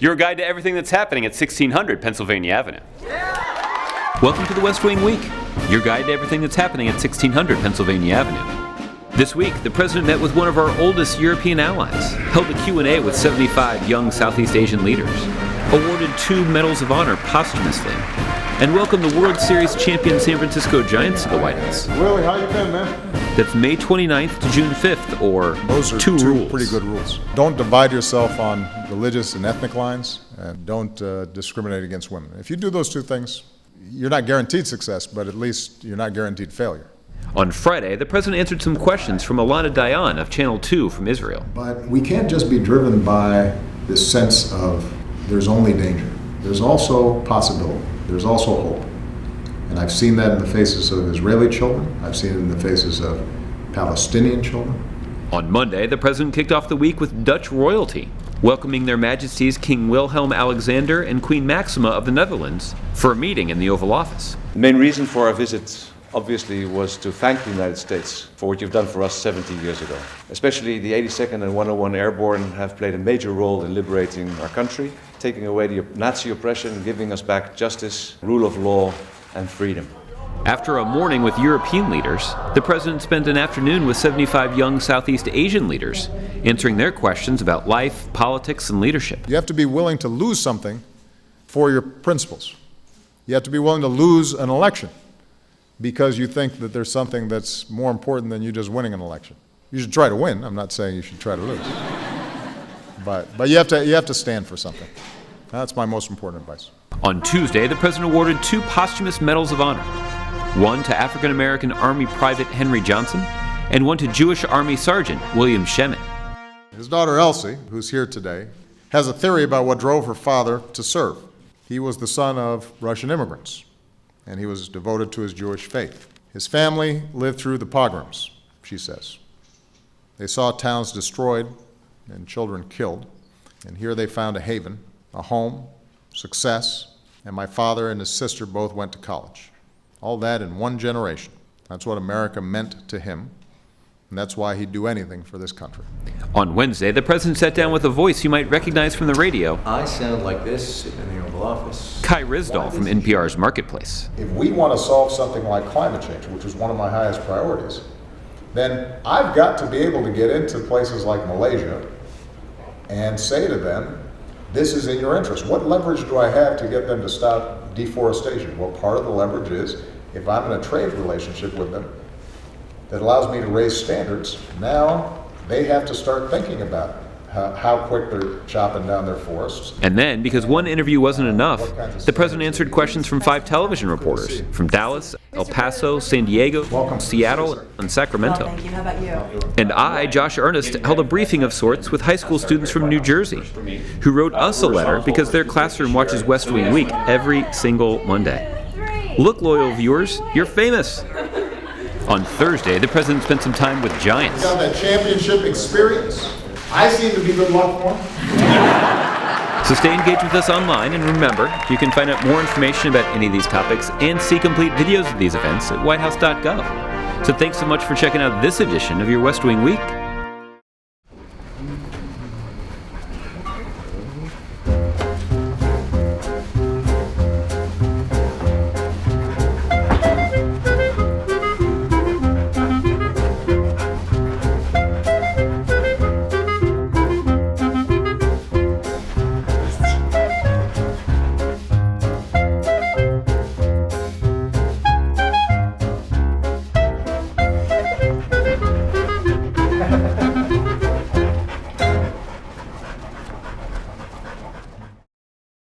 your guide to everything that's happening at 1600 Pennsylvania Avenue. Welcome to the West Wing Week, your guide to everything that's happening at 1600 Pennsylvania Avenue. This week, the President met with one of our oldest European allies, held a Q&A with 75 young Southeast Asian leaders, awarded 2 Medals of Honor posthumously, and welcomed the World Series champion San Francisco Giants to the White House. Willie, how you been, man? That's May 29th to June 5th, or Those are two rules. Pretty good rules. Don't divide yourself on religious and ethnic lines, and don't discriminate against women. If you do those 2 things, you're not guaranteed success, but at least you're not guaranteed failure. On Friday, the President answered some questions from Alana Dayan of Channel 2 from Israel. But we can't just be driven by this sense of there's only danger. There's also possibility. There's also hope. And I've seen that in the faces of Israeli children. I've seen it in the faces of Palestinian children. On Monday, the President kicked off the week with Dutch royalty, welcoming Their Majesties King Willem-Alexander and Queen Maxima of the Netherlands for a meeting in the Oval Office. The main reason for our visit, obviously, was to thank the United States for what you've done for us 70 years ago. Especially the 82nd and 101 Airborne have played a major role in liberating our country, taking away the Nazi oppression, giving us back justice, rule of law, and freedom. After a morning with European leaders, the President spent an afternoon with 75 young Southeast Asian leaders, answering their questions about life, politics, and leadership. You have to be willing to lose something for your principles. You have to be willing to lose an election because you think that there's something that's more important than you just winning an election. You should try to win. I'm not saying you should try to lose. But you have to stand for something. That's my most important advice. On Tuesday, the President awarded 2 posthumous Medals of Honor, one to African-American Army Private Henry Johnson, and one to Jewish Army Sergeant William Shemin. His daughter Elsie, who's here today, has a theory about what drove her father to serve. He was the son of Russian immigrants, and he was devoted to his Jewish faith. His family lived through the pogroms, she says. They saw towns destroyed and children killed, and here they found a haven, a home, success, and my father and his sister both went to college. All that in one generation. That's what America meant to him, and that's why he'd do anything for this country. On Wednesday, the President sat down with a voice you might recognize from the radio. I sound like this in the Oval Office. Kai Risdall from NPR's Marketplace. If we want to solve something like climate change, which is one of my highest priorities, then I've got to be able to get into places like Malaysia and say to them, this is in your interest. What leverage do I have to get them to stop deforestation? Well, part of the leverage is if I'm in a trade relationship with them that allows me to raise standards, now they have to start thinking about how quick they're chopping down their forests. And then, because one interview wasn't enough, the President answered questions from 5 television reporters from Dallas, El Paso, San Diego, Seattle, and Sacramento. Well, thank you. How about you? And I, Josh Earnest, held a briefing of sorts with high school students from New Jersey who wrote us a letter because their classroom watches West Wing Week every single Monday. Look, loyal viewers, you're famous. On Thursday, the President spent some time with Giants. Got that championship experience. I seem to be good luck for him. So stay engaged with us online, and remember, you can find out more information about any of these topics and see complete videos of these events at whitehouse.gov. So thanks so much for checking out this edition of your West Wing Week.